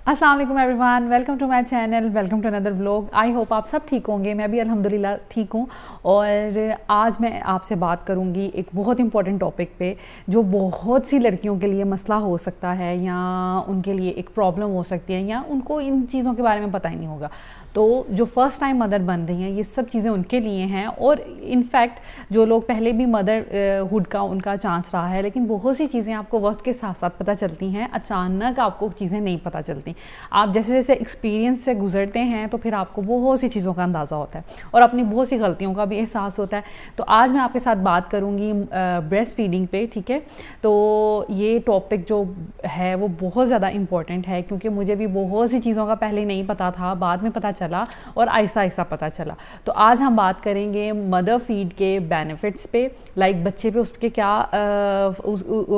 अस्सलाम वालेकुम everyone, welcome to my channel, welcome to another vlog. I hope आप सब ठीक होंगे। मैं भी अल्हम्दुलिल्लाह ठीक हूँ। और आज मैं आपसे बात करूँगी एक बहुत इंपॉर्टेंट टॉपिक पे जो बहुत सी लड़कियों के लिए मसला हो सकता है या उनके लिए एक प्रॉब्लम हो सकती है या उनको इन चीज़ों के बारे में पता ही नहीं होगा। तो जो फ़र्स्ट टाइम मदर बन रही हैं, ये सब चीज़ें उनके लिए हैं। और इनफैक्ट जो लोग पहले भी मदर हुड का उनका चांस रहा है, लेकिन बहुत सी चीज़ें आपको वक्त के साथ साथ पता चलती हैं, अचानक आपको चीज़ें नहीं पता चलती। आप जैसे जैसे एक्सपीरियंस से गुजरते हैं तो फिर आपको बहुत सी चीज़ों का अंदाज़ा होता है और अपनी बहुत सी गलतियों का भी एहसास होता है। तो आज मैं आपके साथ बात करूँगी ब्रेस्ट फीडिंग पे, ठीक है। तो ये टॉपिक जो है वो बहुत ज़्यादा इम्पॉर्टेंट है, क्योंकि मुझे भी बहुत सी चीज़ों का पहले नहीं पता था, बाद में पता चला और आहिस्ता आहिस्ता पता चला। तो आज हम बात करेंगे मदर फीड के बेनिफिट्स पे, लाइक बच्चे पे उसके क्या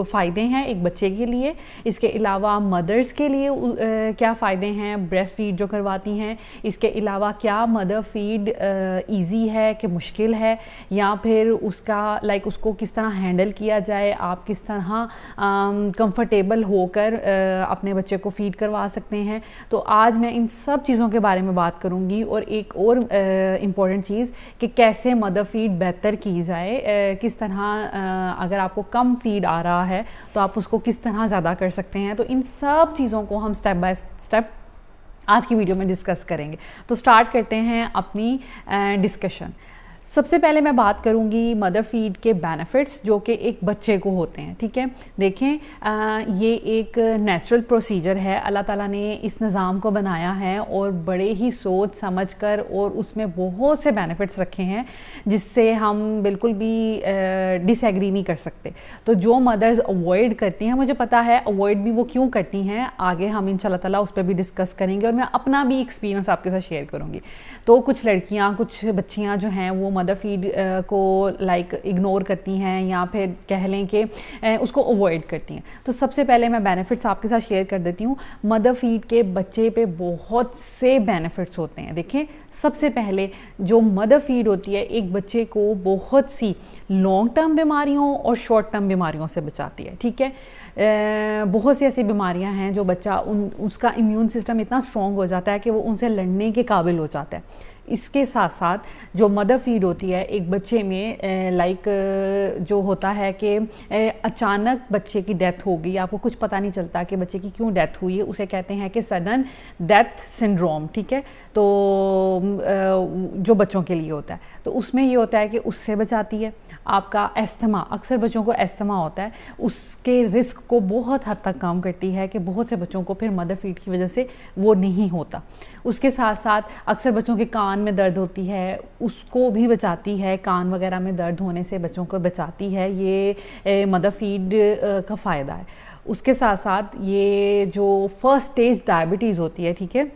फ़ायदे हैं एक बच्चे के लिए, इसके अलावा मदर्स के लिए क्या फ़ायदे हैं ब्रेस्ट फीड जो करवाती हैं, इसके अलावा क्या मदर फीड इजी है कि मुश्किल है, या फिर उसका उसको किस तरह हैंडल किया जाए, आप किस तरह कंफर्टेबल होकर अपने बच्चे को फीड करवा सकते हैं। तो आज मैं इन सब चीज़ों के बारे में बात करूँगी। और एक और इम्पॉर्टेंट चीज़ कि कैसे मदर फीड बेहतर की जाए, किस तरह अगर आपको कम फीड आ रहा है तो आप उसको किस तरह ज़्यादा कर सकते हैं। तो इन सब चीज़ों को हम स्टेप बाय स्टेप आज की वीडियो में डिस्कस करेंगे। तो स्टार्ट करते हैं अपनी डिस्कशन। सबसे पहले मैं बात करूंगी मदर फीड के बेनिफिट्स जो कि एक बच्चे को होते हैं, ठीक है। देखें, ये एक नेचुरल प्रोसीजर है, अल्लाह ताला ने इस निज़ाम को बनाया है और बड़े ही सोच समझ कर, और उसमें बहुत से बेनिफिट्स रखे हैं जिससे हम बिल्कुल भी डिसएग्री नहीं कर सकते। तो जो मदर्स अवॉइड करती हैं, मुझे पता है अवॉइड भी वो क्यों करती हैं, आगे हम इंशाल्लाह ताला उस पर भी डिस्कस करेंगे और मैं अपना भी एक्सपीरियंस आपके साथ शेयर करूँगी। तो कुछ लड़कियाँ, कुछ बच्चियाँ जो हैं वो मदर फीड को इग्नोर करती हैं या फिर कह लें कि उसको अवॉइड करती हैं। तो सबसे पहले मैं बेनिफिट्स आपके साथ शेयर कर देती हूँ। मदर फीड के बच्चे पे बहुत से बेनिफिट्स होते हैं। देखें, सबसे पहले जो मदर फीड होती है एक बच्चे को बहुत सी लॉन्ग टर्म बीमारियों और शॉर्ट टर्म बीमारियों से बचाती है, ठीक है। बहुत सी ऐसी बीमारियां हैं जो बच्चा उसका इम्यून सिस्टम इतना स्ट्रॉन्ग हो जाता है कि वो उनसे लड़ने के काबिल हो जाता है। इसके साथ साथ जो मदर फीड होती है एक बच्चे में जो होता है कि अचानक बच्चे की डेथ हो गई, आपको कुछ पता नहीं चलता कि बच्चे की क्यों डेथ हुई है, उसे कहते हैं कि सडन डेथ सिंड्रोम, ठीक है। तो जो बच्चों के लिए होता है, तो उसमें ये होता है कि उससे बचाती है। आपका एस्थमा, अक्सर बच्चों को एस्थमा होता है, उसके रिस्क को बहुत हद तक कम करती है कि बहुत से बच्चों को फिर मदर फीड की वजह से वो नहीं होता। उसके साथ साथ अक्सर बच्चों के कान में दर्द होती है, उसको भी बचाती है, कान वगैरह में दर्द होने से बच्चों को बचाती है, ये मदर फीड का फ़ायदा है। उसके साथ साथ ये जो फर्स्ट स्टेज डायबिटीज़ होती है, ठीक है,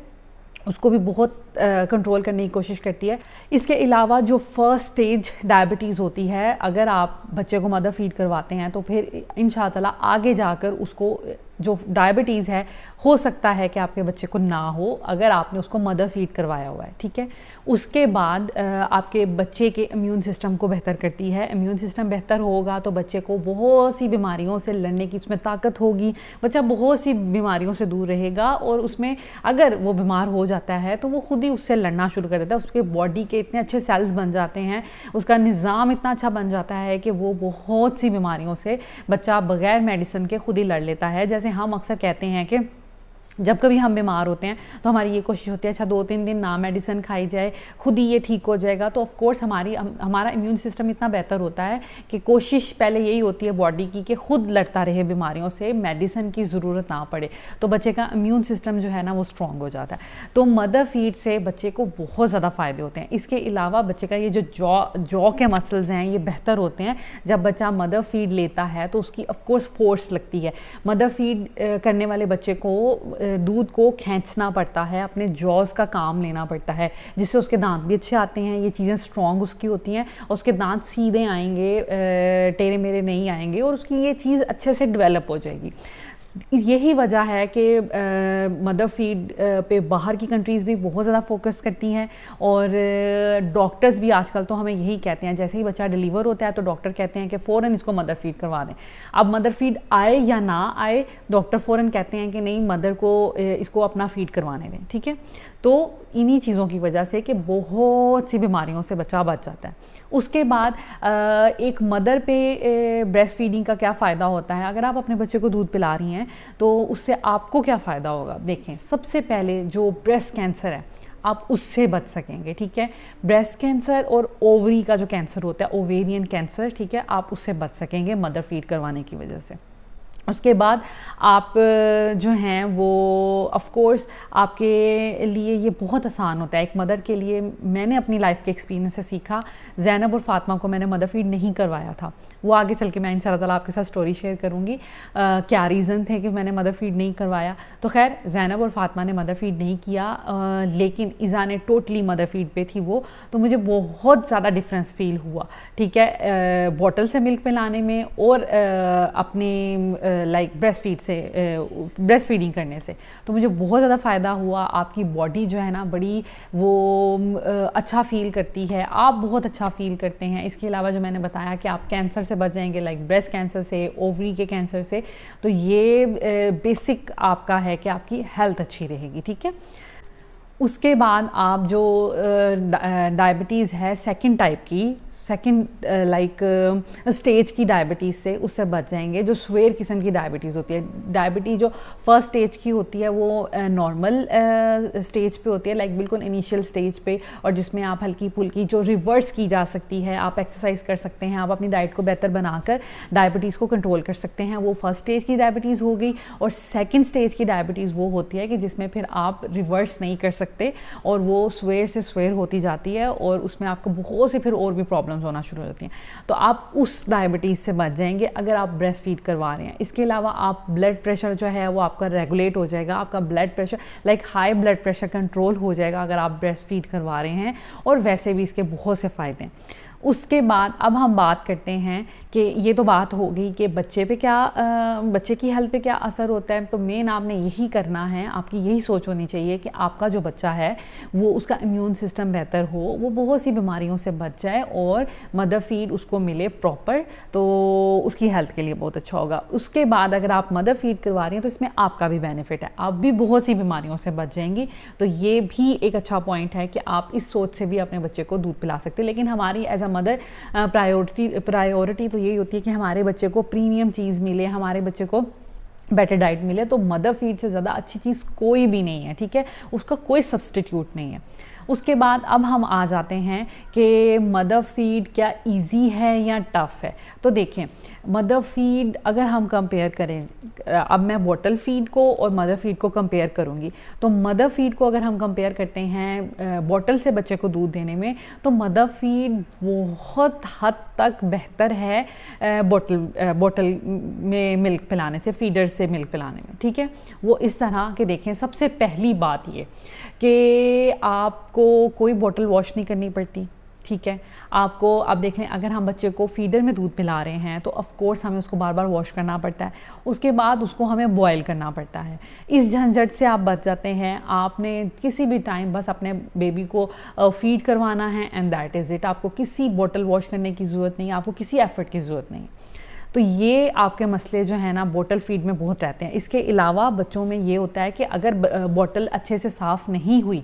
उसको भी बहुत कंट्रोल करने की कोशिश करती है। इसके अलावा जो फर्स्ट स्टेज डायबिटीज़ होती है, अगर आप बच्चे को मदर फीड करवाते हैं तो फिर इंशाअल्लाह आगे जाकर उसको जो डायबिटीज़ है हो सकता है कि आपके बच्चे को ना हो अगर आपने उसको मदर फीड करवाया हुआ है, ठीक है। उसके बाद आपके बच्चे के इम्यून सिस्टम को बेहतर करती है। इम्यून सिस्टम बेहतर होगा तो बच्चे को बहुत सी बीमारियों से लड़ने की उसमें ताकत होगी, बच्चा बहुत सी बीमारियों से दूर रहेगा। और उसमें अगर वो बीमार हो जाता है तो वो खुद ही उससे लड़ना शुरू कर देता है। उसके बॉडी के इतने अच्छे सेल्स बन जाते हैं, उसका निज़ाम इतना अच्छा बन जाता है कि वो बहुत सी बीमारियों से बच्चा बगैर मेडिसिन के खुद ही लड़ लेता है। जैसे हम अक्सर कहते हैं कि जब कभी हम बीमार होते हैं तो हमारी ये कोशिश होती है अच्छा 2-3 दिन ना मेडिसिन खाई जाए, खुद ही ये ठीक हो जाएगा। तो ऑफ कोर्स हमारा इम्यून सिस्टम इतना बेहतर होता है कि कोशिश पहले यही होती है बॉडी की कि खुद लड़ता रहे बीमारियों से, मेडिसिन की ज़रूरत ना पड़े। तो बच्चे का इम्यून सिस्टम जो है ना वो स्ट्रॉन्ग हो जाता है। तो मदर फीड से बच्चे को बहुत ज़्यादा फ़ायदे होते हैं। इसके अलावा बच्चे का ये जो जॉ के मसल्स हैं ये बेहतर होते हैं। जब बच्चा मदर फीड लेता है तो उसकी ऑफकोर्स फोर्स लगती है। मदर फीड करने वाले बच्चे को दूध को खींचना पड़ता है, अपने जॉज़ का काम लेना पड़ता है, जिससे उसके दांत भी अच्छे आते हैं, ये चीज़ें स्ट्रॉन्ग उसकी होती हैं और उसके दांत सीधे आएंगे, टेढ़े मेढ़े नहीं आएंगे और उसकी ये चीज़ अच्छे से डेवलप हो जाएगी। यही वजह है कि मदर फीड पे बाहर की कंट्रीज़ भी बहुत ज़्यादा फोकस करती हैं, और डॉक्टर्स भी आजकल तो हमें यही कहते हैं, जैसे ही बच्चा डिलीवर होता है तो डॉक्टर कहते हैं कि फ़ौरन इसको मदर फीड करवा दें। अब मदर फीड आए या ना आए, डॉक्टर फ़ौरन कहते हैं कि नहीं, मदर को इसको अपना फीड करवाने दें, ठीक है। तो इन्हीं चीज़ों की वजह से कि बहुत सी बीमारियों से बच्चा बच जाता है। उसके बाद एक मदर पे ब्रेस्ट फीडिंग का क्या फ़ायदा होता है। अगर आप अपने बच्चे को दूध पिला रही हैं तो उससे आपको क्या फ़ायदा होगा। देखें, सबसे पहले जो ब्रेस्ट कैंसर है आप उससे बच सकेंगे, ठीक है। ब्रेस्ट कैंसर और ओवरी का जो कैंसर होता है, ओवेरियन कैंसर, ठीक है, आप उससे बच सकेंगे मदर फीड करवाने की वजह से। उसके बाद आप जो हैं वो ऑफ कोर्स आपके लिए ये बहुत आसान होता है एक मदर के लिए। मैंने अपनी लाइफ के एक्सपीरियंस से सीखा, ज़ैनब और फातिमा को मैंने मदर फीड नहीं करवाया था, वो आगे चल के मैं इंशाअल्लाह ताला आपके साथ स्टोरी शेयर करूँगी क्या रीज़न थे कि मैंने मदर फीड नहीं करवाया। तो खैर ज़ैनब और फातिमा ने मदर फीड नहीं किया, लेकिन इज़ा ने टोटली मदर फीड पे थी वो, तो मुझे बहुत ज़्यादा डिफरेंस फील हुआ, ठीक है, बॉटल से मिल्क पिलाने में और अपने लाइक ब्रेस्ट फीडिंग करने से। तो मुझे बहुत ज़्यादा फ़ायदा हुआ। आपकी बॉडी जो है ना बड़ी वो अच्छा फ़ील करती है, आप बहुत अच्छा फ़ील करते हैं। इसके अलावा जो मैंने बताया कि आप कैंसर से बच जाएंगे, लाइक ब्रेस्ट कैंसर से, ओवरी के कैंसर से। तो ये बेसिक आपका है कि आपकी हेल्थ अच्छी रहेगी, ठीक है। उसके बाद आप जो डायबिटीज़ है सेकंड टाइप की, सेकंड लाइक स्टेज की डायबिटीज़ से, उससे बच जाएंगे। जो स्वेयर किस्म की डायबिटीज़ होती है, डायबिटीज़ जो फर्स्ट स्टेज की होती है वो नॉर्मल स्टेज पे होती है, लाइक बिल्कुल इनिशियल स्टेज पे, और जिसमें आप हल्की फुल्की जो रिवर्स की जा सकती है, आप एक्सरसाइज कर सकते हैं, आप अपनी डाइट को बेहतर बनाकर डायबिटीज़ को कंट्रोल कर सकते हैं। वो फर्स्ट स्टेज की डायबिटीज़ हो गई। और सेकेंड स्टेज की डायबिटीज़ वो होती है कि जिसमें फिर आप रिवर्स नहीं कर सकते और वो स्वेयर से स्वेयर होती जाती है, और उसमें आपको बहुत से फिर और भी प्रॉब्लम्स होना शुरू हो जाती हैं। तो आप उस डायबिटीज़ से बच जाएंगे अगर आप ब्रेस्ट फीड करवा रहे हैं। इसके अलावा आप ब्लड प्रेशर जो है वो आपका रेगुलेट हो जाएगा, आपका blood pressure like high blood pressure control हो जाएगा अगर आप ब्रेस्ट फीड करवा रहे हैं, और वैसे भी इसके बहुत से फ़ायदे हैं। उसके बाद अब हम बात करते हैं कि ये तो बात हो गई कि बच्चे पे क्या बच्चे की हेल्थ पे क्या असर होता है। तो मेन आपने यही करना है, आपकी यही सोच होनी चाहिए कि आपका जो बच्चा है वो उसका इम्यून सिस्टम बेहतर हो, वो बहुत सी बीमारियों से बच जाए और मदर फीड उसको मिले प्रॉपर, तो उसकी हेल्थ के लिए बहुत अच्छा होगा। उसके बाद अगर आप मदर फीड करवा रही हैं तो इसमें आपका भी बेनिफिट है, आप भी बहुत सी बीमारियों से बच जाएंगी। तो ये भी एक अच्छा पॉइंट है कि आप इस सोच से भी अपने बच्चे को दूध पिला सकते हैं। लेकिन हमारी एज अ मदर प्रायोरिटी तो यही होती है कि हमारे बच्चे को प्रीमियम चीज़ मिले, हमारे बच्चे को बेटर डाइट मिले। तो मदर फीड से ज़्यादा अच्छी चीज़ कोई भी नहीं है, ठीक है, उसका कोई सब्स्टिट्यूट नहीं है। उसके बाद अब हम आ जाते हैं कि मदर फीड क्या इजी है या टफ़ है। तो देखें, मदर फीड अगर हम कंपेयर करें, अब मैं बॉटल फीड को और मदर फीड को कंपेयर करूंगी, तो मदर फीड को अगर हम कंपेयर करते हैं बॉटल से बच्चे को दूध देने में, तो मदर फीड बहुत हद तक बेहतर है बॉटल में मिल्क पिलाने से, फीडर से मिल्क पिलाने में, ठीक है। वो इस तरह के देखें, सबसे पहली बात ये कि आपको कोई बॉटल वॉश नहीं करनी पड़ती, ठीक है। आपको अब देख लें, अगर हम बच्चे को फीडर में दूध पिला रहे हैं तो ऑफ कोर्स हमें उसको बार बार वॉश करना पड़ता है, उसके बाद उसको हमें बॉयल करना पड़ता है। इस झंझट से आप बच जाते हैं। आपने किसी भी टाइम बस अपने बेबी को फीड करवाना है एंड दैट इज़ इट। आपको किसी बॉटल वॉश करने की ज़रूरत नहीं है, आपको किसी एफर्ट की ज़रूरत नहीं। तो ये आपके मसले जो है ना बॉटल फीड में बहुत रहते हैं। इसके अलावा बच्चों में ये होता है कि अगर बॉटल अच्छे से साफ़ नहीं हुई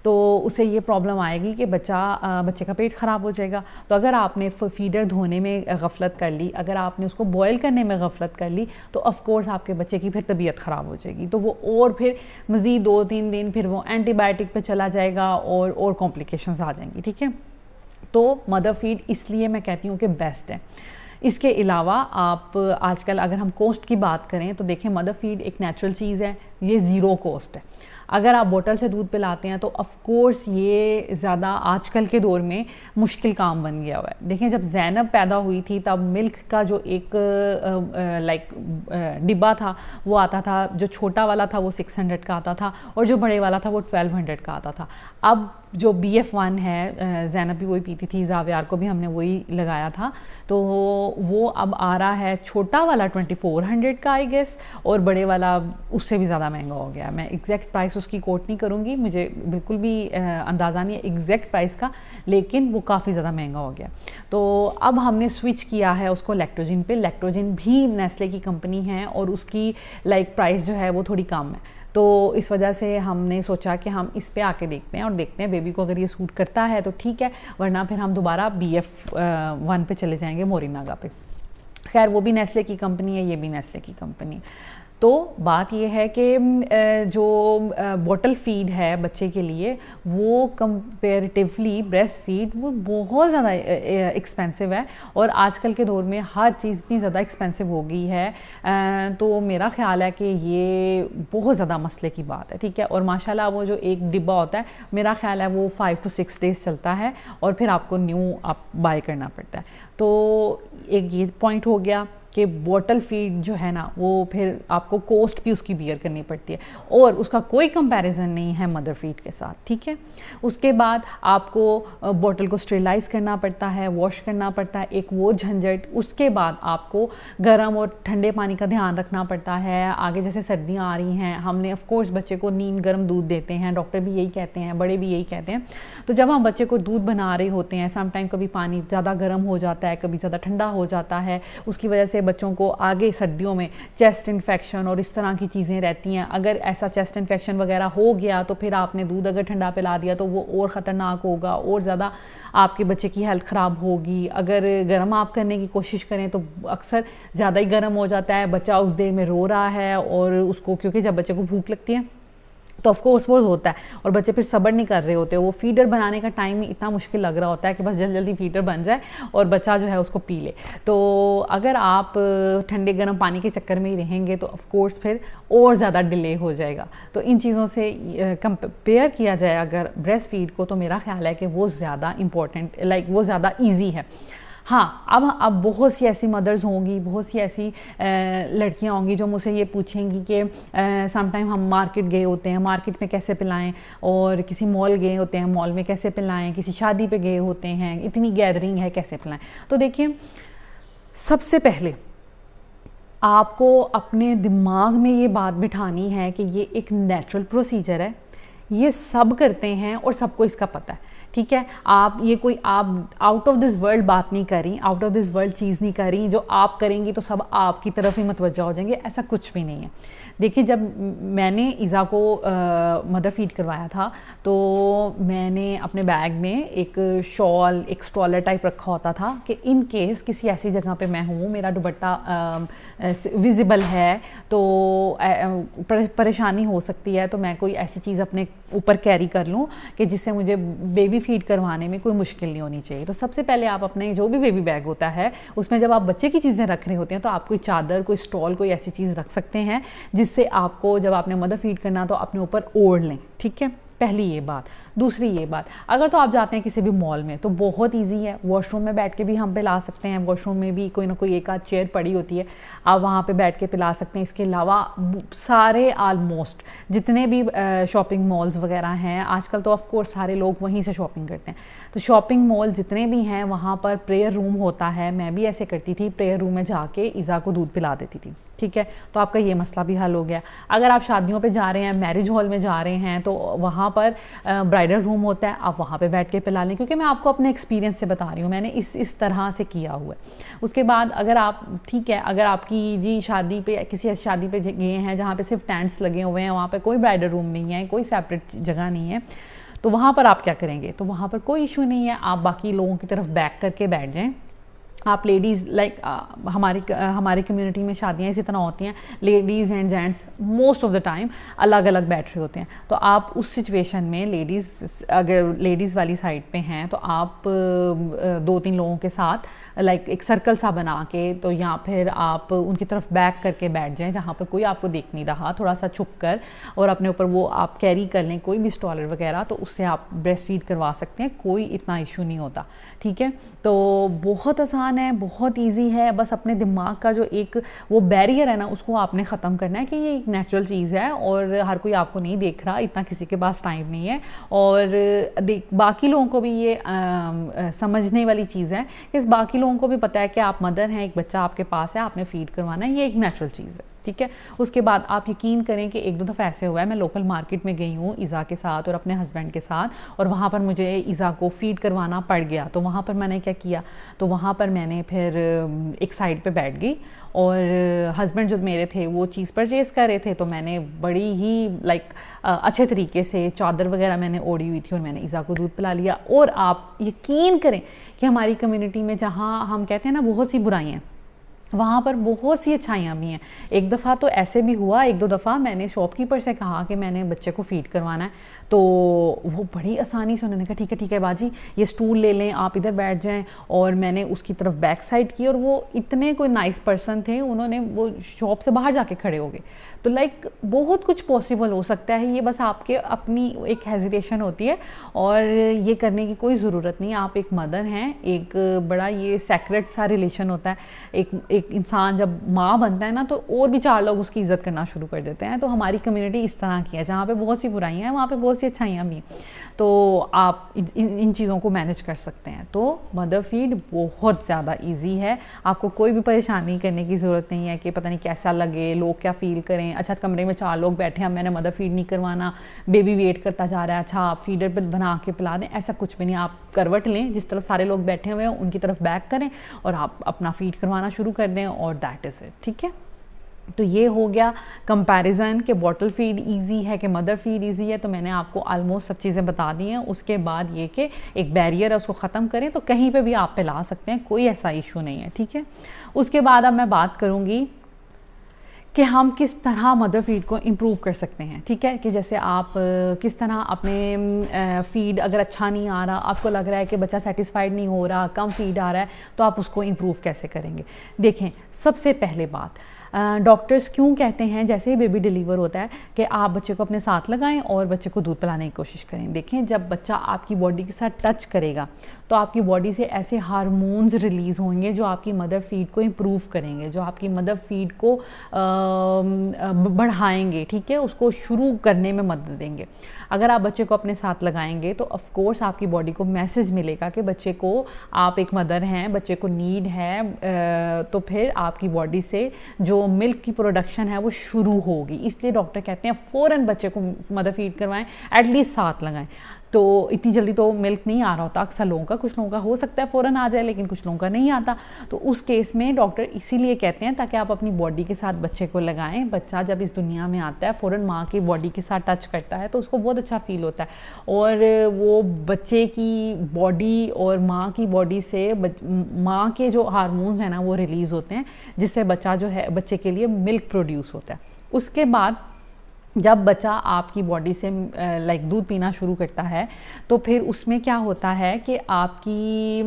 तो उसे ये प्रॉब्लम आएगी कि बच्चे का पेट ख़राब हो जाएगा। तो अगर आपने फीडर धोने में गफलत कर ली, अगर आपने उसको बॉयल करने में गफलत कर ली, तो ऑफ कोर्स आपके बच्चे की फिर तबीयत ख़राब हो जाएगी। तो वो और फिर मज़ीद 2-3 दिन फिर वो एंटीबायोटिक पे चला जाएगा और कॉम्प्लिकेशंस आ जाएंगी, ठीक है। तो मदर फीड इसलिए मैं कहती हूँ कि बेस्ट है। इसके अलावा आप आजकल अगर हम कॉस्ट की बात करें तो देखें, मदर फीड एक नेचुरल चीज़ है, ये ज़ीरो कॉस्ट है। अगर आप बोतल से दूध पिलाते हैं तो ऑफ कोर्स ये ज़्यादा आजकल के दौर में मुश्किल काम बन गया हुआ है। देखें, जब ज़ैनब पैदा हुई थी तब मिल्क का जो एक डिब्बा था वो आता था, जो छोटा वाला था वो 600 का आता था और जो बड़े वाला था वो 1200 का आता था। अब जो BF1 है, ज़ैनब भी वही पीती थी, ज़ावियार को भी हमने वही लगाया था, तो वो अब आ रहा है छोटा वाला 2400 का आई गेस, और बड़े वाला उससे भी ज़्यादा महंगा हो गया। मैं एग्जैक्ट प्राइस उसकी कोट नहीं करूँगी, मुझे बिल्कुल भी अंदाज़ा नहीं है एग्जैक्ट प्राइस का, लेकिन वो काफ़ी ज़्यादा महंगा हो गया। तो अब हमने स्विच किया है उसको लैक्टोजिन पे। लैक्टोजिन भी नेस्ले की कंपनी है और उसकी प्राइस जो है वो थोड़ी कम है, तो इस वजह से हमने सोचा कि हम इस पे आके देखते हैं और देखते हैं बेबी को अगर ये सूट करता है तो ठीक है, वरना फिर हम दोबारा BF1 पे चले जाएंगे, मोरिनागा पे। खैर वो भी नेस्ले की कंपनी है, ये भी नेस्ले की कंपनी है। तो बात ये है कि जो बॉटल फीड है बच्चे के लिए वो कंपेरेटिवली ब्रेस्ट फीड वो बहुत ज़्यादा एक्सपेंसिव है, और आजकल के दौर में हर चीज़ इतनी ज़्यादा एक्सपेंसिव हो गई है। तो मेरा ख्याल है कि ये बहुत ज़्यादा मसले की बात है, ठीक है। और माशाल्लाह वो जो एक डिब्बा होता है मेरा ख्याल है वो 5 to 6 डेज़ चलता है और फिर आपको न्यू आप बाय करना पड़ता है। तो एक ये पॉइंट हो गया कि बॉटल फीड जो है ना वो फिर आपको कॉस्ट भी उसकी बियर करनी पड़ती है और उसका कोई कंपैरिजन नहीं है मदर फीड के साथ, ठीक है। उसके बाद आपको बॉटल को स्टेरिलाइज करना पड़ता है, वॉश करना पड़ता है, एक वो झंझट। उसके बाद आपको गर्म और ठंडे पानी का ध्यान रखना पड़ता है। आगे जैसे सर्दियाँ आ रही हैं, हमने ऑफ कोर्स बच्चे को नीम गर्म दूध देते हैं, डॉक्टर भी यही कहते हैं, बड़े भी यही कहते हैं। तो जब हम बच्चे को दूध बना रहे होते हैं, समटाइम कभी पानी ज़्यादा गर्म हो जाता है, कभी ज़्यादा ठंडा हो जाता है, उसकी वजह से बच्चों को आगे सर्दियों में चेस्ट इन्फेक्शन और इस तरह की चीज़ें रहती हैं। अगर ऐसा चेस्ट इन्फेक्शन वगैरह हो गया तो फिर आपने दूध अगर ठंडा पिला दिया तो वो और ख़तरनाक होगा और ज़्यादा आपके बच्चे की हेल्थ ख़राब होगी। अगर गर्म आप करने की कोशिश करें तो अक्सर ज़्यादा ही गर्म हो जाता है, बच्चा उस देर में रो रहा है और उसको, क्योंकि जब बच्चे को भूख लगती है तो ऑफ कोर्स वो होता है और बच्चे फिर सब्र नहीं कर रहे होते। वो फीडर बनाने का टाइम ही इतना मुश्किल लग रहा होता है कि बस जल्दी जल्दी फीडर बन जाए और बच्चा जो है उसको पी ले। तो अगर आप ठंडे गर्म पानी के चक्कर में ही रहेंगे तो ऑफ कोर्स फिर और ज़्यादा डिले हो जाएगा। तो इन चीज़ों से कंपेयर किया जाए अगर ब्रेस्ट फीड को, तो मेरा ख्याल है कि वो ज़्यादा इम्पोर्टेंट, वो ज़्यादा ईजी है। हाँ, अब बहुत सी ऐसी मदर्स होंगी, बहुत सी ऐसी लड़कियां होंगी जो मुझसे ये पूछेंगी कि समटाइम हम मार्केट गए होते हैं, मार्केट में कैसे पिलाएं, और किसी मॉल गए होते हैं, मॉल में कैसे पिलाएं, किसी शादी पे गए होते हैं, इतनी गैदरिंग है, कैसे पिलाएं। तो देखिए, सबसे पहले आपको अपने दिमाग में ये बात बिठानी है कि ये एक नेचुरल प्रोसीजर है, ये सब करते हैं और सबको इसका पता है, ठीक है। आप ये कोई आप आउट ऑफ दिस वर्ल्ड बात नहीं करी, आउट ऑफ दिस वर्ल्ड चीज़ नहीं करी, जो आप करेंगी तो सब आपकी तरफ ही मुतवज्जा हो जाएंगे, ऐसा कुछ भी नहीं है। देखिए, जब मैंने ईज़ा को मदर फीड करवाया था तो मैंने अपने बैग में एक शॉल, एक स्ट्रॉलर टाइप रखा होता था कि इन केस किसी ऐसी जगह पे मैं हूँ, मेरा दुपट्टा विजिबल है तो परेशानी हो सकती है, तो मैं कोई ऐसी चीज़ अपने ऊपर कैरी कर लूँ कि जिससे मुझे बेबी फीड करवाने में कोई मुश्किल नहीं होनी चाहिए। तो सबसे पहले आप अपने जो भी बेबी बैग होता है उसमें जब आप बच्चे की चीज़ें रख रहे होते हैं तो आप कोई चादर, कोई स्टॉल, कोई ऐसी चीज़ रख सकते हैं जिससे आपको जब आपने मदर फीड करना तो अपने ऊपर ओढ़ लें, ठीक है। पहली ये बात। दूसरी ये बात, अगर तो आप जाते हैं किसी भी मॉल में तो बहुत इजी है, वॉशरूम में बैठ के भी हम पिला सकते हैं, वॉशरूम में भी कोई ना कोई एक आध चेयर पड़ी होती है, आप वहाँ पे बैठ के पिला सकते हैं। इसके अलावा सारे ऑलमोस्ट जितने भी शॉपिंग मॉल्स वगैरह हैं आजकल तो ऑफ कोर्स सारे लोग वहीं से शॉपिंग करते हैं, तो शॉपिंग मॉल जितने भी हैं वहाँ पर प्रेयर रूम होता है। मैं भी ऐसे करती थी, प्रेयर रूम में जाके ईज़ा को दूध पिला देती थी, ठीक है। तो आपका ये मसला भी हल हो गया। अगर आप शादियों पे जा रहे हैं, मैरिज हॉल में जा रहे हैं, तो वहाँ पर ब्राइडल रूम होता है, आप वहाँ पे बैठ के पिला लें, क्योंकि मैं आपको अपने एक्सपीरियंस से बता रही हूँ, मैंने इस तरह से किया हुआ है। उसके बाद अगर आप, ठीक है, अगर आपकी जी शादी पे, किसी ऐसी शादी पे गए हैं जहाँ पे सिर्फ टेंट्स लगे हुए हैं, वहाँ पर कोई ब्राइडल रूम नहीं है, कोई सेपरेट जगह नहीं है, तो वहाँ पर आप क्या करेंगे? तो वहाँ पर कोई इशू नहीं है, आप बाकी लोगों की तरफ बैक करके बैठ जाएँ आप लेडीज़ लाइक हमारी कम्युनिटी में शादियाँ इसी तरह होती हैं, ladies and gents most of the time अलग अलग बैठ रहे होते हैं। तो आप उस सिचुएशन में अगर लेडीज़ वाली साइड पे हैं तो आप 2-3 लोगों के साथ लाइक एक सर्कल सा बना के, तो या फिर आप उनकी तरफ बैक करके बैठ जाएं जहाँ पर कोई आपको देख नहीं रहा, थोड़ा सा छुप कर, और अपने ऊपर वो आप कैरी कर लें कोई भी स्ट्रॉलर वगैरह, तो उससे आप ब्रेस्ट फीड करवा सकते हैं, कोई इतना इशू नहीं होता। ठीक है, तो बहुत आसान है, बहुत ईजी है। बस अपने दिमाग का जो एक वो बैरियर है ना, उसको आपने ख़त्म करना है कि ये एक नेचुरल चीज़ है और हर कोई आपको नहीं देख रहा, इतना किसी के पास टाइम नहीं है। और बाकी लोगों को भी ये समझने वाली चीज़ है कि बाकी लोगों को भी पता है कि आप मदर हैं, एक बच्चा आपके पास है, आपने फीड करवाना है, ये एक नेचुरल चीज़ है। ठीक है, उसके बाद आप यकीन करें कि 1-2 दफ़ा ऐसे हुआ है, मैं लोकल मार्केट में गई हूँ ईज़ा के साथ और अपने हस्बैंड के साथ, और वहाँ पर मुझे ईज़ा को फ़ीड करवाना पड़ गया। तो वहाँ पर मैंने क्या किया, तो वहाँ पर मैंने फिर एक साइड पे बैठ गई, और हस्बैंड जो मेरे थे वो चीज़ परचेज़ कर रहे थे, तो मैंने बड़ी ही लाइक अच्छे तरीके से चादर वगैरह मैंने ओढ़ी हुई थी और मैंने ईज़ा को दूध पिला लिया। और आप यकीन करें कि हमारी कम्युनिटी में जहाँ हम कहते हैं ना बहुत सी बुराइयाँ, वहाँ पर बहुत सी अच्छाइयाँ भी हैं। एक दफ़ा तो ऐसे भी हुआ, 1-2 दफ़ा मैंने शॉपकीपर से कहा कि मैंने बच्चे को फ़ीड करवाना है, तो वो बड़ी आसानी से उन्होंने कहा ठीक है बाजी, ये स्टूल ले लें, आप इधर बैठ जाएं, और मैंने उसकी तरफ बैक साइड की, और वो इतने कोई नाइस पर्सन थे, उन्होंने वो शॉप से बाहर जाके खड़े हो गए। तो लाइक बहुत कुछ पॉसिबल हो सकता है, ये बस आपके अपनी एक हेजिटेशन होती है, और ये करने की कोई ज़रूरत नहीं। आप एक मदर हैं, एक बड़ा ये सेक्रेट सा रिलेशन होता है। एक इंसान जब माँ बनता है ना, तो और भी 4 लोग उसकी इज़्ज़त करना शुरू कर देते हैं। तो हमारी कम्युनिटी इस तरह की है, जहाँ पे बहुत सी बुराइयाँ हैं वहाँ पे बहुत सी अच्छाइयाँ भी हैं। तो आप इन चीज़ों को मैनेज कर सकते हैं। तो मदर फीड बहुत ज़्यादा ईजी है, आपको कोई भी परेशानी करने की ज़रूरत नहीं है कि पता नहीं कैसा लगे, लोग क्या फ़ील करें। अच्छा, कमरे में 4 लोग बैठे हैं, मैंने मदर फीड नहीं करवाना, बेबी वेट करता जा रहा है, अच्छा आप फीडर पर बना के पिला दें, ऐसा कुछ भी नहीं। आप करवट लें, जिस तरफ सारे लोग बैठे हुए हैं उनकी तरफ बैक करें और आप अपना फीड करवाना शुरू कर दें, और दैट इज़ इट। ठीक है, तो ये हो गया कंपैरिजन कि बॉटल फीड इजी है कि मदर फीड इजी है। तो मैंने आपको ऑलमोस्ट सब चीज़ें बता दी हैं। उसके बाद ये कि एक बैरियर है उसको ख़त्म करें, तो कहीं पे भी आप पिला सकते हैं, कोई ऐसा इशू नहीं है। ठीक है, उसके बाद अब मैं बात करूँगी कि हम किस तरह मदर फीड को इम्प्रूव कर सकते हैं। ठीक है, कि जैसे आप किस तरह अपने फीड अगर अच्छा नहीं आ रहा, आपको लग रहा है कि बच्चा सेटिस्फाइड नहीं हो रहा, कम फीड आ रहा है, तो आप उसको इम्प्रूव कैसे करेंगे। देखें, सबसे पहले बात, डॉक्टर्स क्यों कहते हैं जैसे ही बेबी डिलीवर होता है कि आप बच्चे को अपने साथ लगाएं और बच्चे को दूध पिलाने की कोशिश करें। देखें, जब बच्चा आपकी बॉडी के साथ टच करेगा तो आपकी बॉडी से ऐसे हार्मोन्स रिलीज़ होंगे जो आपकी मदर फीड को इम्प्रूव करेंगे, जो आपकी मदर फीड को बढ़ाएंगे। ठीक है, उसको शुरू करने में मदद देंगे। अगर आप बच्चे को अपने साथ लगाएंगे तो ऑफ कोर्स आपकी बॉडी को मैसेज मिलेगा कि बच्चे को, आप एक मदर हैं, बच्चे को नीड है, तो फिर आपकी बॉडी से जो मिल्क की प्रोडक्शन है वो शुरू होगी। इसलिए डॉक्टर कहते हैं फ़ौरन बच्चे को मदर फीड करवाएं, एटलीस्ट साथ लगाएं। तो इतनी जल्दी तो मिल्क नहीं आ रहा होता अक्सर लोगों का, कुछ लोगों का हो सकता है फ़ौरन आ जाए लेकिन कुछ लोगों का नहीं आता। तो उस केस में डॉक्टर इसीलिए कहते हैं ताकि आप अपनी बॉडी के साथ बच्चे को लगाएं। बच्चा जब इस दुनिया में आता है फ़ौरन माँ की बॉडी के साथ टच करता है तो उसको बहुत अच्छा फील होता है, और वो बच्चे की बॉडी और माँ की बॉडी से माँ के जो हार्मोन्स हैं ना वो रिलीज़ होते हैं, जिससे बच्चा जो है, बच्चे के लिए मिल्क प्रोड्यूस होता है। उसके बाद जब बच्चा आपकी बॉडी से लाइक दूध पीना शुरू करता है तो फिर उसमें क्या होता है कि आपकी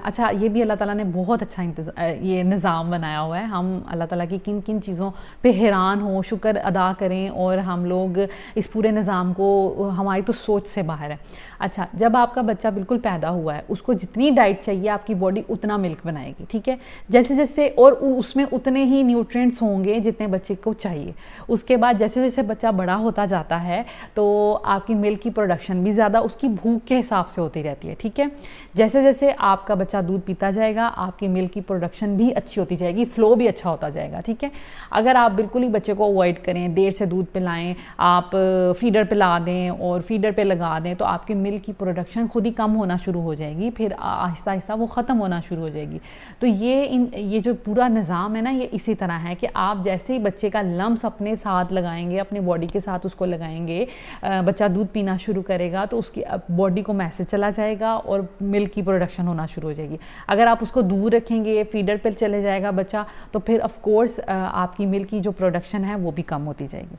अच्छा, ये भी अल्लाह ताला ने बहुत अच्छा ये निज़ाम बनाया हुआ है। हम अल्लाह ताला की किन किन चीज़ों पे हैरान हो, शुक्र अदा करें, और हम लोग इस पूरे निज़ाम को, हमारी तो सोच से बाहर है। अच्छा, जब आपका बच्चा बिल्कुल पैदा हुआ है, उसको जितनी डाइट चाहिए आपकी बॉडी उतना मिल्क बनाएगी। ठीक है, जैसे जैसे, और उसमें उतने ही न्यूट्रिएंट्स होंगे जितने बच्चे को चाहिए। उसके बाद जैसे जैसे बच्चा बड़ा होता जाता है तो आपकी मिल्क की प्रोडक्शन भी ज़्यादा उसकी भूख के हिसाब से होती रहती है। ठीक है, जैसे जैसे आपका बच्चा दूध पीता जाएगा आपकी मिल्क की प्रोडक्शन भी अच्छी होती जाएगी, फ्लो भी अच्छा होता जाएगा। ठीक है, अगर आप बिल्कुल ही बच्चे को अवॉइड करें, देर से दूध पिलाएं, आप फीडर पिला दें और फीडर पे लगा दें, तो आपकी मिल्क की प्रोडक्शन खुद ही कम होना शुरू हो जाएगी, फिर आहिस्ता आहिस्ता वो ख़त्म होना शुरू हो जाएगी। तो ये जो पूरा निज़ाम है ना, ये इसी तरह है कि आप जैसे ही बच्चे का लम्स अपने साथ लगाएंगे, अपनी अपनी बॉडी के साथ उसको लगाएंगे, बच्चा दूध पीना शुरू करेगा तो उसकी बॉडी को मैसेज चला जाएगा और मिल्क की प्रोडक्शन होना शुरू हो जाएगी। अगर आप उसको दूर रखेंगे, फीडर पर चले जाएगा बच्चा, तो फिर ऑफ कोर्स आपकी मिल्क की जो प्रोडक्शन है वो भी कम होती जाएगी।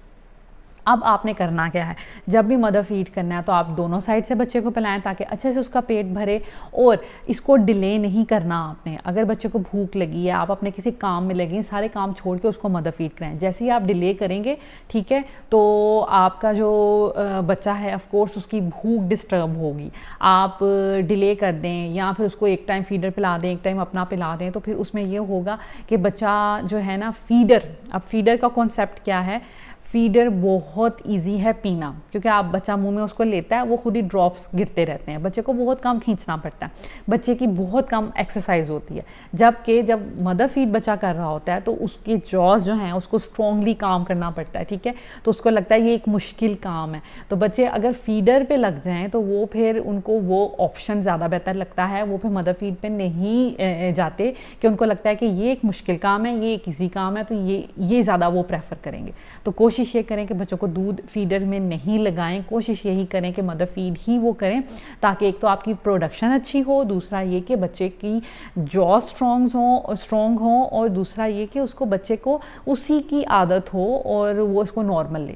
अब आपने करना क्या है, जब भी मदर फीड करना है तो आप दोनों साइड से बच्चे को पिलाएं ताकि अच्छे से उसका पेट भरे, और इसको डिले नहीं करना आपने। अगर बच्चे को भूख लगी है, आप अपने किसी काम में लगे, सारे काम छोड़ के उसको मदर फीड कराएं। जैसे ही आप डिले करेंगे, ठीक है, तो आपका जो बच्चा है ऑफ कोर्स उसकी भूख डिस्टर्ब होगी। आप डिले कर दें या फिर उसको एक टाइम फीडर पिला दें, एक टाइम अपना पिला दें, तो फिर उसमें ये होगा कि बच्चा जो है ना फीडर, अब फीडर का कॉन्सेप्ट क्या है, फीडर बहुत इजी है पीना, क्योंकि आप बच्चा मुंह में उसको लेता है, वो खुद ही ड्रॉप्स गिरते रहते हैं, बच्चे को बहुत कम खींचना पड़ता है, बच्चे की बहुत कम एक्सरसाइज होती है। जबकि जब मदर फीड बच्चा कर रहा होता है तो उसके जॉज जो हैं उसको स्ट्रॉन्गली काम करना पड़ता है, ठीक है, तो उसको लगता है ये एक मुश्किल काम है। तो बच्चे अगर फीडर पे लग जाएं तो वो फिर उनको वो ऑप्शन ज़्यादा बेहतर लगता है, वो फिर मदर फीड पे नहीं जाते, कि उनको लगता है कि ये एक मुश्किल काम है, ये एक ईजी काम है, तो ये ज़्यादा वो प्रेफर करेंगे। तो कोशिश ये करें कि बच्चों को दूध फीडर में नहीं लगाएं, कोशिश यही करें कि मदर फीड ही वो करें, ताकि एक तो आपकी प्रोडक्शन अच्छी हो, दूसरा ये कि बच्चे की जॉ स्ट्रॉन्ग हो, और दूसरा ये कि उसको बच्चे को उसी की आदत हो और वो उसको नॉर्मल ले,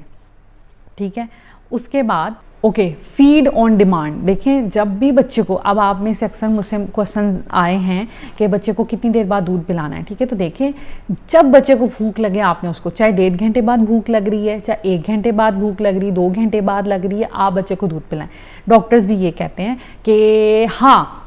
ठीक है। उसके बाद ओके, फीड ऑन डिमांड। देखें, जब भी बच्चे को, अब आप में से अक्सर मुझसे क्वेश्चन आए हैं कि बच्चे को कितनी देर बाद दूध पिलाना है, ठीक है, तो देखें जब बच्चे को भूख लगे, आपने उसको चाहे 1.5 घंटे बाद भूख लग रही है, चाहे 1 घंटे बाद भूख लग रही है, 2 घंटे बाद लग रही है, आप बच्चे को दूध पिलाएं। डॉक्टर्स भी ये कहते हैं कि हाँ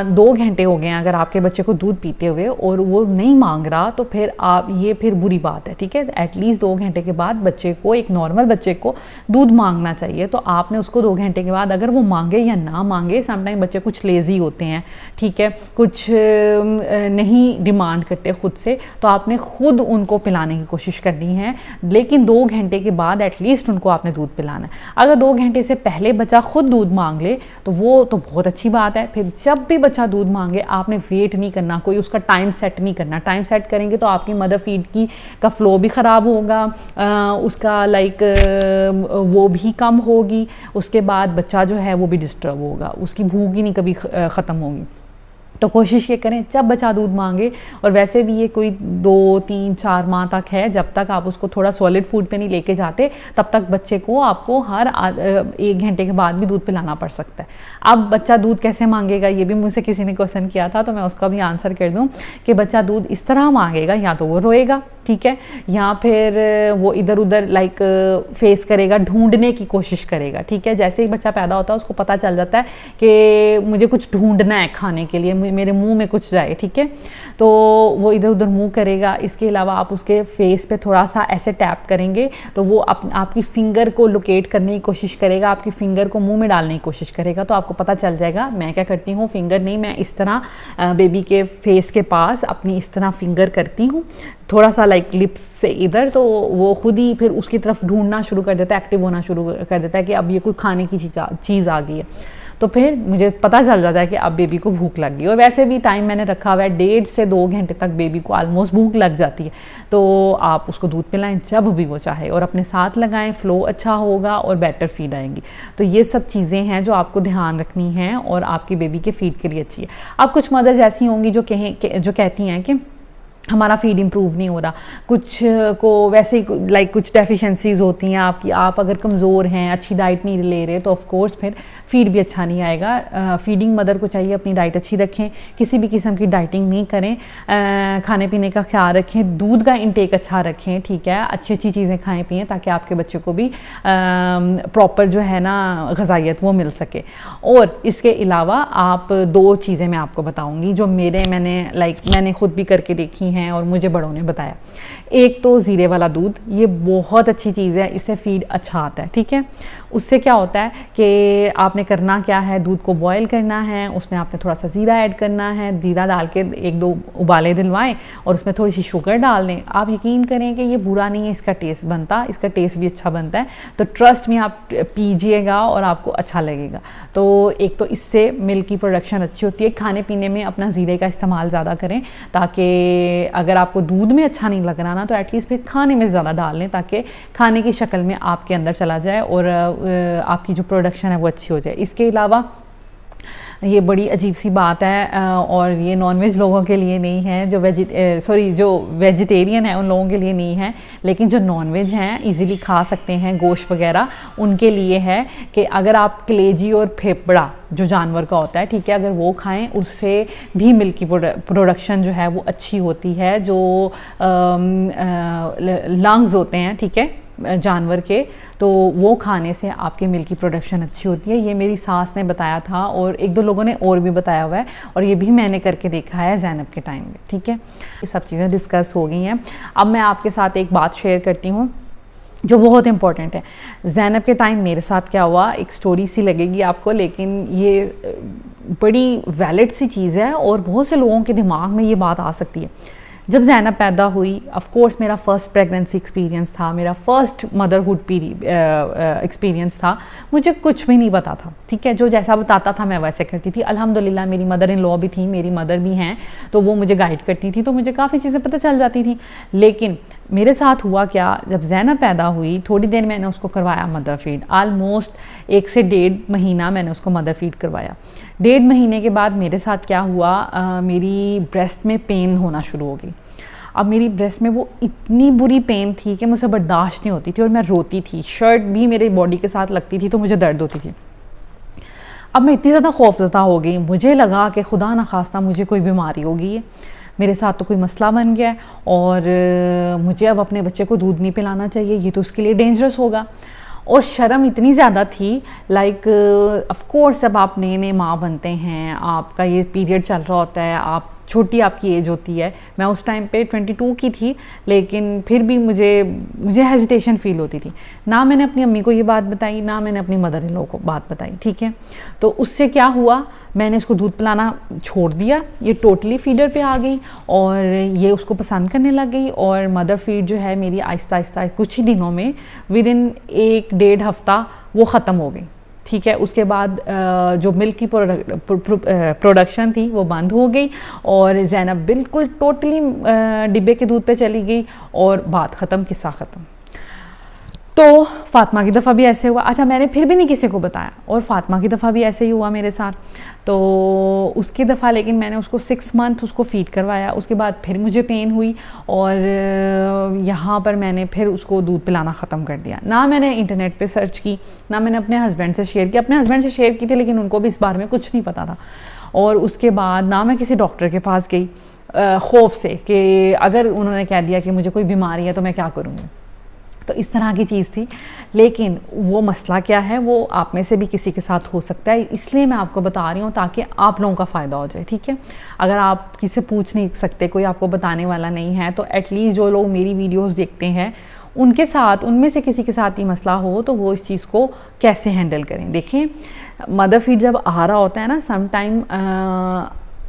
2 घंटे हो गए हैं अगर आपके बच्चे को दूध पीते हुए और वो नहीं मांग रहा, तो फिर आप ये फिर बुरी बात है, ठीक है। एटलीस्ट 2 घंटे के बाद बच्चे को, एक नॉर्मल बच्चे को दूध मांगना चाहिए, तो आपने उसको 2 घंटे के बाद, अगर वो मांगे या ना मांगे, समटाइम बच्चे कुछ लेज़ी होते हैं, ठीक है, कुछ नहीं डिमांड करते खुद से, तो आपने खुद उनको पिलाने की कोशिश करनी है, लेकिन 2 घंटे के बाद एटलीस्ट उनको आपने दूध पिलाना है। अगर 2 घंटे से पहले बच्चा खुद दूध मांग ले तो वो तो बहुत अच्छी बात है। फिर जब भी बच्चा दूध मांगे आपने वेट नहीं करना, कोई उसका टाइम सेट नहीं करना। टाइम सेट करेंगे तो आपकी मदर फीड का फ्लो भी ख़राब होगा, उसका वो भी कम होगी, उसके बाद बच्चा जो है वो भी डिस्टर्ब होगा, उसकी भूख ही नहीं कभी ख़त्म होगी। तो कोशिश ये करें जब बच्चा दूध मांगे, और वैसे भी ये कोई 2, 3, 4 माह तक है, जब तक आप उसको थोड़ा सॉलिड फूड पे नहीं लेके जाते तब तक बच्चे को आपको हर 1 घंटे के बाद भी दूध पिलाना पड़ सकता है। अब बच्चा दूध कैसे मांगेगा, ये भी मुझसे किसी ने क्वेश्चन किया था, तो मैं उसका भी आंसर कर दूं कि बच्चा दूध इस तरह मांगेगा, या तो वो रोएगा, ठीक है, या फिर वो इधर उधर फेस करेगा, ढूंढने की कोशिश करेगा, ठीक है। जैसे ही बच्चा पैदा होता है उसको पता चल जाता है कि मुझे कुछ ढूंढना है खाने के लिए, मेरे मुंह में कुछ जाए, ठीक है, तो वो इधर उधर मुंह करेगा। इसके अलावा आप उसके फेस पे थोड़ा सा ऐसे टैप करेंगे तो वो आपकी फिंगर को लोकेट करने की कोशिश करेगा, आपकी फिंगर को मुंह में डालने की कोशिश करेगा, तो आपको पता चल जाएगा। मैं क्या करती हूँ, फिंगर नहीं, मैं इस तरह बेबी के फेस के पास अपनी इस तरह फिंगर करती हूँ, थोड़ा सा लिप्स से इधर, तो वो खुद ही फिर उसकी तरफ ढूंढना शुरू कर देता है, एक्टिव होना शुरू कर देता है कि अब ये कोई खाने की चीज़ आ गई है। तो फिर मुझे पता चल जाता है कि अब बेबी को भूख लग गई। और वैसे भी टाइम मैंने रखा हुआ है 1.5 से 2 घंटे तक बेबी को ऑलमोस्ट भूख लग जाती है, तो आप उसको दूध पिलाएं जब भी वो चाहे, और अपने साथ लगाएं, फ्लो अच्छा होगा और बेटर फीड आएंगी। तो ये सब चीज़ें हैं जो आपको ध्यान रखनी हैं और आपकी बेबी के फीड के लिए अच्छी है। अब कुछ मदर्स ऐसी होंगी जो कहती हैं कि हमारा फीड इम्प्रूव नहीं हो रहा, कुछ को वैसे कुछ डेफिशिएंसीज होती हैं आपकी, आप अगर कमज़ोर हैं, अच्छी डाइट नहीं ले रहे, तो ऑफ कोर्स फिर फीड भी अच्छा नहीं आएगा। फीडिंग मदर को चाहिए अपनी डाइट अच्छी रखें, किसी भी किस्म की डाइटिंग नहीं करें, खाने पीने का ख्याल रखें, दूध का इंटेक अच्छा रखें, ठीक है, अच्छी अच्छी चीज़ें खाएं पिएँ ताकि आपके बच्चे को भी प्रॉपर जो है ना ग़िज़ाइयत वो मिल सके। और इसके अलावा आप 2 चीज़ें मैं आपको बताऊँगी जो मैंने खुद भी करके देखी हैं और मुझे बड़ों ने बताया। एक तो ज़ीरे वाला दूध, ये बहुत अच्छी चीज़ है, इससे फीड अच्छा आता है, ठीक है। उससे क्या होता है कि आपने करना क्या है, दूध को बॉयल करना है, उसमें आपने थोड़ा सा ज़ीरा ऐड करना है, ज़ीरा डाल के 1-2 उबाले दिलवाएं और उसमें थोड़ी सी शुगर डाल दें। आप यकीन करें कि ये बुरा नहीं है, इसका टेस्ट बनता, इसका टेस्ट भी अच्छा बनता है, तो ट्रस्ट में आप पीजिएगा और आपको अच्छा लगेगा। तो एक तो इससे मिल्क की प्रोडक्शन अच्छी होती है। खाने पीने में अपना ज़ीरे का इस्तेमाल ज़्यादा करें ताकि अगर आपको दूध में अच्छा नहीं लग रहा ना, तो एटलीस्ट फिर खाने में ज़्यादा डाल लें, ताकि खाने की शक्ल में आपके अंदर चला जाए और आपकी जो प्रोडक्शन है वो अच्छी हो जाए। इसके अलावा ये बड़ी अजीब सी बात है और ये नॉनवेज लोगों के लिए नहीं है, जो वेजिटेरियन है उन लोगों के लिए नहीं है, लेकिन जो नॉनवेज हैं इजीली खा सकते हैं गोश्त वगैरह, उनके लिए है कि अगर आप कलेजी और फेफड़ा जो जानवर का होता है, ठीक है, अगर वो खाएं उससे भी मिल्क की प्रोडक्शन जो है वो अच्छी होती है। जो लंग्स होते हैं, ठीक है, जानवर के, तो वो खाने से आपके मिल्क की प्रोडक्शन अच्छी होती है। ये मेरी सास ने बताया था और एक दो लोगों ने और भी बताया हुआ है, और ये भी मैंने करके देखा है ज़ैनब के टाइम में, ठीक है। ये सब चीज़ें डिस्कस हो गई हैं। अब मैं आपके साथ एक बात शेयर करती हूँ जो बहुत इंपॉर्टेंट है। ज़ैनब के टाइम मेरे साथ क्या हुआ, एक स्टोरी सी लगेगी आपको, लेकिन ये बड़ी वैलिड सी चीज़ है और बहुत से लोगों के दिमाग में ये बात आ सकती है। जब ज़ैनब पैदा हुई, ऑफ कोर्स मेरा फ़र्स्ट प्रेगनेंसी एक्सपीरियंस था, मेरा फ़र्स्ट मदरहुड एक्सपीरियंस था, मुझे कुछ भी नहीं पता था, ठीक है। जो जैसा बताता था मैं वैसे करती थी। अल्हम्दुलिल्लाह मेरी मदर इन लॉ भी थी, मेरी मदर भी हैं, तो वो मुझे गाइड करती थी, तो मुझे काफ़ी चीज़ें पता चल जाती थी। लेकिन मेरे साथ हुआ क्या, जब ज़ैनब पैदा हुई थोड़ी देर मैंने उसको करवाया मदर फीड, आलमोस्ट 1 से 1.5 महीना मैंने उसको मदर फीड करवाया। 1.5 महीने के बाद मेरे साथ क्या हुआ, मेरी ब्रेस्ट में पेन होना शुरू हो गई। अब मेरी ब्रेस्ट में वो इतनी बुरी पेन थी कि मुझसे बर्दाश्त नहीं होती थी और मैं रोती थी, शर्ट भी मेरे बॉडी के साथ लगती थी तो मुझे दर्द होती थी। अब मैं इतनी ज़्यादा खौफज़दा हो गई, मुझे लगा कि खुदा न खास्ता मुझे कोई बीमारी हो गई है, मेरे साथ तो कोई मसला बन गया है और मुझे अब अपने बच्चे को दूध नहीं पिलाना चाहिए, ये तो उसके लिए डेंजरस होगा। और शर्म इतनी ज़्यादा थी, लाइक ऑफ कोर्स जब आप नए नए माँ बनते हैं, आपका ये पीरियड चल रहा होता है, आप छोटी आपकी एज होती है, मैं उस टाइम पे 22 की थी, लेकिन फिर भी मुझे हेजिटेशन फील होती थी। ना मैंने अपनी अम्मी को ये बात बताई, ना मैंने अपनी मदर इन लॉ को बात बताई, ठीक है। तो उससे क्या हुआ, मैंने इसको दूध पिलाना छोड़ दिया, ये टोटली फीडर पे आ गई और ये उसको पसंद करने लग गई। और मदर फीड जो है मेरी आहिस्ता आहिस्ता कुछ ही दिनों में, विद इन 1-1.5 हफ्ता वो ख़त्म हो गई, ठीक है। उसके बाद जो मिल्क की प्रोडक्शन थी वो बंद हो गई और ज़ैनब बिल्कुल टोटली डिब्बे के दूध पे चली गई और बात ख़त्म, किस्सा ख़त्म। तो फ़ातिमा की दफ़ा भी ऐसे हुआ। अच्छा, मैंने फिर भी नहीं किसी को बताया और फ़ातिमा की दफ़ा भी ऐसे ही हुआ मेरे साथ। तो उसकी दफ़ा लेकिन मैंने उसको 6 मंथ उसको फ़ीड करवाया, उसके बाद फिर मुझे पेन हुई और यहाँ पर मैंने फिर उसको दूध पिलाना ख़त्म कर दिया। ना मैंने इंटरनेट पे सर्च की, ना मैंने अपने हस्बैंड से शेयर किया, अपने हस्बैंड से शेयर की थी लेकिन उनको भी इस बारे में कुछ नहीं पता था। और उसके बाद ना मैं किसी डॉक्टर के पास गई खौफ से कि अगर उन्होंने कह दिया कि मुझे कोई बीमारी है तो मैं क्या करूँगी। तो इस तरह की चीज़ थी। लेकिन वो मसला क्या है, वो आप में से भी किसी के साथ हो सकता है, इसलिए मैं आपको बता रही हूँ ताकि आप लोगों का फ़ायदा हो जाए, ठीक है। अगर आप किसी से पूछ नहीं सकते, कोई आपको बताने वाला नहीं है, तो एटलीस्ट जो लोग मेरी वीडियोस देखते हैं उनके साथ, उनमें से किसी के साथ ये मसला हो तो वो इस चीज़ को कैसे हैंडल करें। देखें, मदर फीड जब आ रहा होता है ना, सम टाइम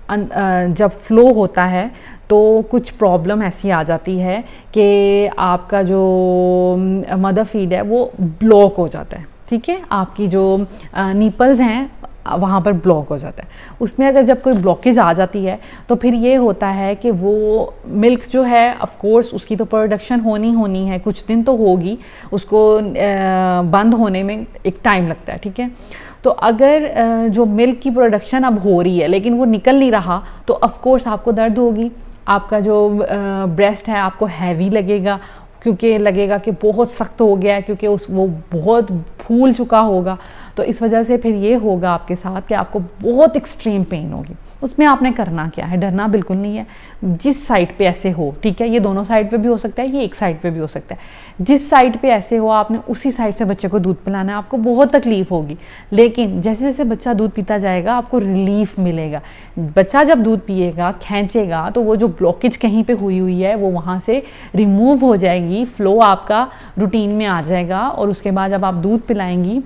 जब फ्लो होता है तो कुछ प्रॉब्लम ऐसी आ जाती है कि आपका जो मदर फीड है वो ब्लॉक हो जाता है, ठीक है। आपकी जो निपल्स हैं वहाँ पर ब्लॉक हो जाता है। उसमें अगर जब कोई ब्लॉकेज आ जाती है तो फिर ये होता है कि वो मिल्क जो है, ऑफ कोर्स उसकी तो प्रोडक्शन होनी है, कुछ दिन तो होगी, उसको बंद होने में एक टाइम लगता है, ठीक है। तो अगर जो मिल्क की प्रोडक्शन अब हो रही है लेकिन वो निकल नहीं रहा, तो ऑफ कोर्स आपको दर्द होगी, आपका जो ब्रेस्ट है आपको हैवी लगेगा, क्योंकि लगेगा कि बहुत सख्त हो गया है, क्योंकि वो बहुत फूल चुका होगा। तो इस वजह से फिर ये होगा आपके साथ कि आपको बहुत एक्सट्रीम पेन होगी। उसमें आपने करना क्या है, डरना बिल्कुल नहीं है। जिस साइड पे ऐसे हो, ठीक है, ये दोनों साइड पे भी हो सकता है, ये एक साइड पे भी हो सकता है। जिस साइड पे ऐसे हो आपने उसी साइड से बच्चे को दूध पिलाना है। आपको बहुत तकलीफ होगी, लेकिन जैसे जैसे बच्चा दूध पीता जाएगा आपको रिलीफ मिलेगा। बच्चा जब दूध पिएगा, खींचेगा, तो वो जो ब्लॉकेज कहीं पे हुई है वो वहाँ से रिमूव हो जाएगी, फ्लो आपका रूटीन में आ जाएगा। और उसके बाद जब आप दूध पिलाएंगी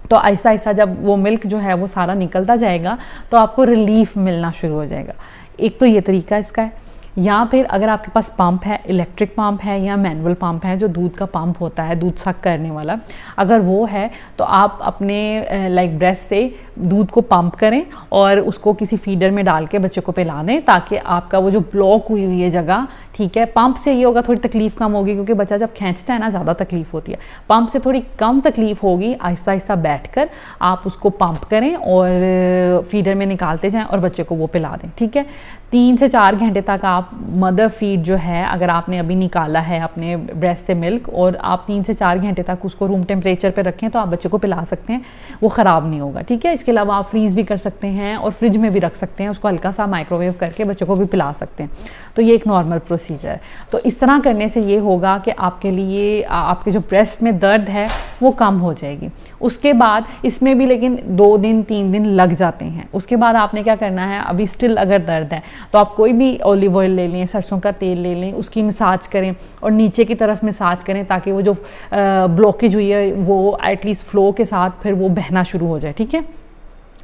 तो आहिस्ता आहिस्ता जब वो मिल्क जो है वो सारा निकलता जाएगा तो आपको रिलीफ मिलना शुरू हो जाएगा। एक तो ये तरीका इसका है। या फिर अगर आपके पास पंप है, इलेक्ट्रिक पंप है या मैनुअल पंप है, जो दूध का पंप होता है, दूध सक करने वाला, अगर वो है तो आप अपने लाइक ब्रेस्ट से दूध को पंप करें और उसको किसी फीडर में डाल के बच्चे को पिला दें, ताकि आपका वो जो ब्लॉक हुई हुई है जगह, ठीक है, पंप से ये होगा थोड़ी तकलीफ कम होगी, क्योंकि बच्चा जब खींचता है ना ज़्यादा तकलीफ होती है, पंप से थोड़ी कम तकलीफ होगी। आहिस्ता आहिस्ता बैठकर आप उसको पंप करें और फीडर में निकालते जाएं और बच्चे को वो पिला दें, ठीक है। 3 से 4 घंटे तक आप मदर फीड जो है, अगर आपने अभी निकाला है अपने ब्रेस्ट से मिल्क और आप 3 से 4 घंटे तक उसको रूम टेम्परेचर पे रखें तो आप बच्चे को पिला सकते हैं, वो ख़राब नहीं होगा, ठीक है। इसके अलावा आप फ्रीज़ भी कर सकते हैं और फ्रिज में भी रख सकते हैं, उसको हल्का सा माइक्रोवेव करके बच्चे को भी पिला सकते हैं। तो ये एक नॉर्मल प्रोसीजर है। तो इस तरह करने से ये होगा कि आपके लिए आपके जो ब्रेस्ट में दर्द है वो कम हो जाएगी। उसके बाद इसमें भी लेकिन 2 दिन 3 दिन लग जाते हैं। उसके बाद आपने क्या करना है, अभी स्टिल अगर दर्द है तो आप कोई भी ऑलिव ऑयल ले लें, सरसों का तेल ले लें, उसकी मसाज करें और नीचे की तरफ मसाज करें, ताकि वो जो ब्लॉकेज हुई है वो एटलीस्ट फ्लो के साथ फिर वो बहना शुरू हो जाए, ठीक है।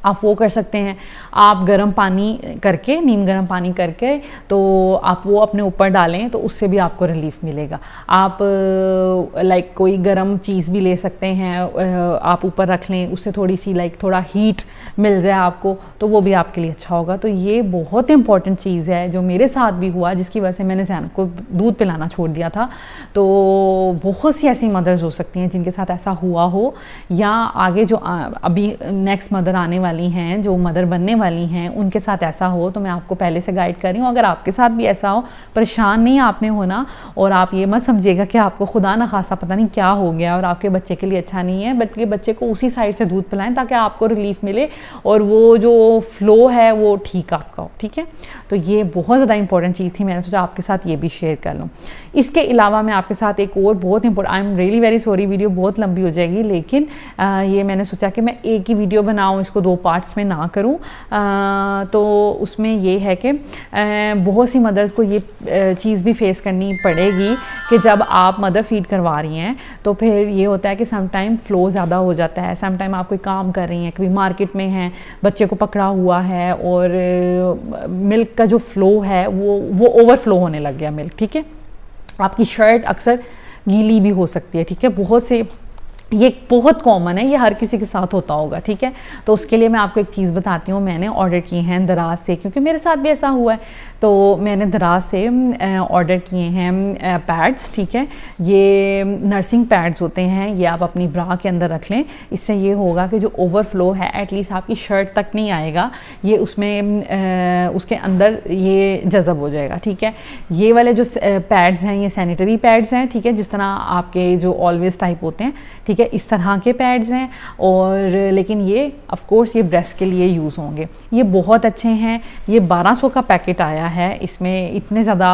आप वो कर सकते हैं। आप गर्म पानी करके, नीम गर्म पानी करके तो आप वो अपने ऊपर डालें तो उससे भी आपको रिलीफ मिलेगा। आप लाइक कोई गर्म चीज़ भी ले सकते हैं, आप ऊपर रख लें, उससे थोड़ी सी लाइक थोड़ा हीट मिल जाए आपको, तो वो भी आपके लिए अच्छा होगा। तो ये बहुत इंपॉर्टेंट चीज़ है जो मेरे साथ भी हुआ, जिसकी वजह से मैंने ज़ैनब को दूध पिलाना छोड़ दिया था। तो बहुत सी ऐसी मदर्स हो सकती हैं जिनके साथ ऐसा हुआ हो, या आगे जो अभी नेक्स्ट मदर आने वाली हैं, जो मदर बनने वाली हैं, उनके साथ ऐसा हो। तो मैं आपको पहले से गाइड कर रही हूँ। अगर आपके साथ भी ऐसा हो, परेशान नहीं आपने होना, और आप ये मत समझिएगा कि आपको खुदा ना खासा पता नहीं क्या हो गया और आपके बच्चे के लिए अच्छा नहीं है, बल्कि बच्चे को उसी साइड से दूध पिलाएं ताकि आपको रिलीफ मिले और वो जो फ्लो है वो ठीक आपका हो, ठीक है। तो ये बहुत ज़्यादा इंपॉर्टेंट चीज़ थी, मैंने सोचा आपके साथ ये भी शेयर कर लूँ। इसके अलावा मैं आपके साथ एक और बहुत important, I am really very sorry, video बहुत लंबी हो जाएगी, लेकिन ये मैंने सोचा कि मैं एक ही वीडियो बनाऊँ, इसको 2 पार्ट्स में ना करूँ। तो उसमें ये है कि बहुत सी मदर्स को ये चीज़ भी फेस करनी पड़ेगी कि जब आप मदर फीड करवा रही हैं तो फिर ये होता है कि समटाइम फ़्लो ज़्यादा हो जाता है। समटाइम आप कोई काम कर रही हैं, कभी मार्केट में हैं, बच्चे को पकड़ा हुआ है और मिल्क का जो फ़्लो है वो ओवरफ्लो होने लग गया मिल्क, ठीक है। आपकी शर्ट अक्सर गीली भी हो सकती है, ठीक है। बहुत से ये बहुत कॉमन है, ये हर किसी के साथ होता होगा, ठीक है। तो उसके लिए मैं आपको एक चीज़ बताती हूँ। मैंने ऑर्डर किए हैं दराज से, क्योंकि मेरे साथ भी ऐसा हुआ है। तो मैंने दराज से ऑर्डर किए हैं पैड्स, ठीक है। ये नर्सिंग पैड्स होते हैं, ये आप अपनी ब्रा के अंदर रख लें। इससे ये होगा कि जो ओवरफ्लो है एटलीस्ट आपकी शर्ट तक नहीं आएगा, ये उसमें उसके अंदर ये जज़ब हो जाएगा, ठीक है। ये वाले जो पैड्स हैं ये सैनिटरी पैड्स हैं, ठीक है, जिस तरह आपके जो ऑलवेज टाइप होते हैं, ठीक है, इस तरह के पैड्स हैं। और लेकिन ये ऑफ कोर्स ये ब्रेस्ट के लिए यूज़ होंगे। ये बहुत अच्छे हैं। ये 1200 का पैकेट आया है, इसमें इतने ज़्यादा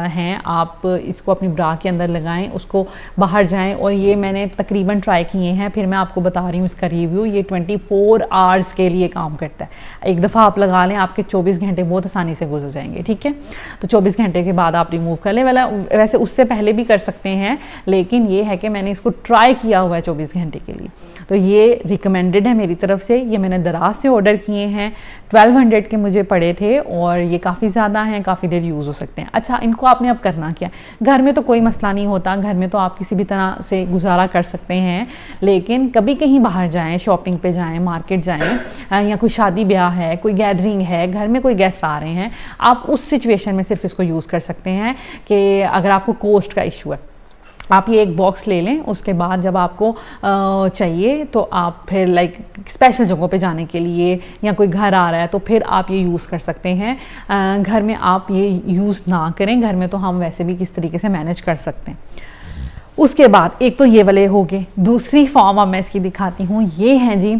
हैं। आप इसको अपनी ब्रा के अंदर लगाएं, उसको बाहर जाएं। और ये मैंने तकरीबन ट्राई किए हैं, फिर मैं आपको बता रही हूँ इसका रिव्यू। ये 24 आवर्स के लिए काम करता है। एक दफ़ा आप लगा लें, आपके 24 घंटे बहुत आसानी से गुजर जाएंगे, ठीक है। तो 24 घंटे के बाद आप रिमूव कर लें। वाला वैसे उससे पहले भी कर सकते हैं, लेकिन ये है कि मैंने इसको ट्राई किया हुआ है 24 घंटे के लिए। तो ये रिकमेंडेड है मेरी तरफ से। ये मैंने दराज से ऑर्डर किए हैं, 1200 के मुझे पड़े थे और ये काफ़ी ज़्यादा हैं, काफ़ी देर यूज़ हो सकते हैं। अच्छा, इनको आपने अब करना क्या, घर में तो कोई मसला नहीं होता, घर में तो आप किसी भी तरह से गुजारा कर सकते हैं। लेकिन कभी कहीं बाहर जाएं, शॉपिंग पे जाएं, मार्केट जाएं, या कोई शादी ब्याह है, कोई गैदरिंग है, घर में कोई गेस्ट आ रहे हैं, आप उस सिचुएशन में सिर्फ इसको यूज़ कर सकते हैं। कि अगर आपको कोस्ट का इशू है, आप ये एक बॉक्स ले लें। उसके बाद जब आपको चाहिए तो आप फिर लाइक स्पेशल जगहों पे जाने के लिए, या कोई घर आ रहा है तो फिर आप ये यूज़ कर सकते हैं। घर में आप ये यूज़ ना करें, घर में तो हम वैसे भी किस तरीके से मैनेज कर सकते हैं। उसके बाद एक तो ये वाले हो गए। दूसरी फॉर्म अब मैं इसकी दिखाती हूँ। ये हैं जी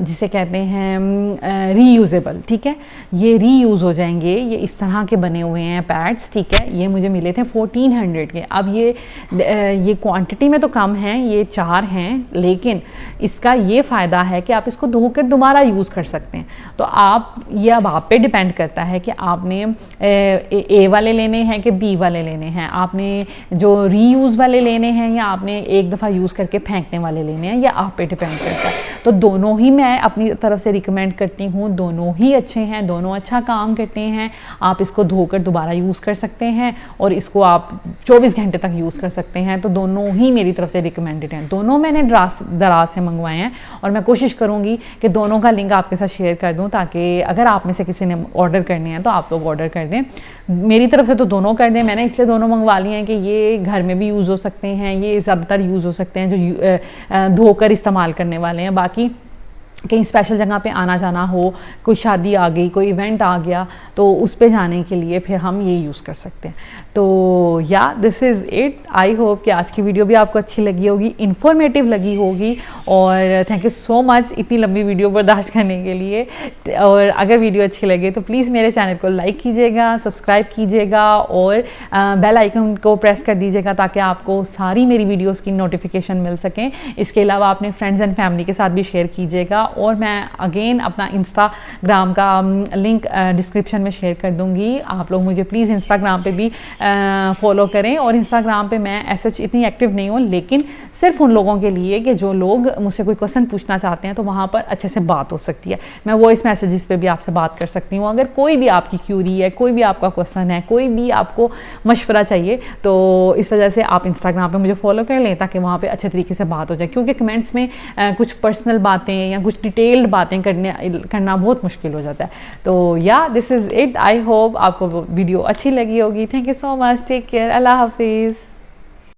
जिसे कहते हैं रीयूजेबल, ठीक है। ये रीयूज़ हो जाएंगे। ये इस तरह के बने हुए हैं पैड्स, ठीक है। ये मुझे मिले थे 1400 के। अब ये क्वांटिटी में तो कम हैं, ये 4 हैं, लेकिन इसका ये फ़ायदा है कि आप इसको धोकर दोबारा यूज़ कर सकते हैं। तो ये अब आप पे डिपेंड करता है कि आपने ए वाले लेने हैं कि बी वाले लेने हैं, आपने जो रीयूज़ वाले लेने हैं या आपने एक दफ़ा यूज़ करके फेंकने वाले लेने हैं, या आप पे डिपेंड करता है। तो दोनों ही मैं अपनी तरफ से रिकमेंड करती हूँ, दोनों ही अच्छे हैं, दोनों अच्छा काम करते हैं। आप इसको धोकर दोबारा यूज़ कर सकते हैं और इसको आप 24 घंटे तक यूज़ कर सकते हैं। तो दोनों ही मेरी तरफ से रिकमेंडेड हैं। दोनों मैंने दराज से मंगवाए हैं और मैं कोशिश करूँगी कि दोनों का लिंक आपके साथ शेयर कर दूँ, ताकि अगर आप में से किसी ने ऑर्डर करने हैं तो आप लोग ऑर्डर कर दें। मेरी तरफ से तो दोनों कर दें। मैंने इसलिए दोनों मंगवा लिए हैं कि ये घर में भी यूज़ हो सकते हैं, ये ज़्यादातर यूज़ हो सकते हैं जो धोकर इस्तेमाल करने वाले हैं। बाकी कहीं स्पेशल जगह पे आना जाना हो, कोई शादी आ गई, कोई इवेंट आ गया, तो उस पे जाने के लिए फिर हम ये यूज़ कर सकते हैं। तो yeah this is it. I hope कि आज की वीडियो भी आपको अच्छी लगी होगी, इन्फॉर्मेटिव लगी होगी। और थैंक यू सो मच इतनी लंबी वीडियो बर्दाश्त करने के लिए। और अगर वीडियो अच्छी लगे तो प्लीज़ मेरे चैनल को लाइक कीजिएगा, सब्सक्राइब कीजिएगा और बेल आइकन को प्रेस कर दीजिएगा, ताकि आपको सारी मेरी वीडियोज़ की नोटिफिकेशन मिल सकें। इसके अलावा अपने फ्रेंड्स एंड फैमिली के साथ भी शेयर कीजिएगा। और मैं अगेन अपना इंस्टाग्राम का लिंक डिस्क्रिप्शन में शेयर कर दूंगी। आप लोग मुझे प्लीज़ इंस्टाग्राम पे भी फॉलो करें। और इंस्टाग्राम पे मैं ऐसे इतनी एक्टिव नहीं हूँ, लेकिन सिर्फ उन लोगों के लिए कि जो लोग मुझसे कोई क्वेश्चन पूछना चाहते हैं, तो वहाँ पर अच्छे से बात हो सकती है। मैं वॉइस मैसेजेस पे भी आपसे बात कर सकती हूँ। अगर कोई भी आपकी क्यूरी है, कोई भी आपका क्वेश्चन है, कोई भी आपको मशवरा चाहिए, तो इस वजह से आप इंस्टाग्राम पे मुझे फॉलो कर लें, ताकि वहाँ पे अच्छे तरीके से बात हो जाए। क्योंकि कमेंट्स में कुछ पर्सनल बातें या कुछ डिटेल्ड बातें करना बहुत मुश्किल हो जाता है। तो yeah this is it. I hope आपको वीडियो अच्छी लगी होगी। Thank you so much. Take care. अल्लाह हाफिज़।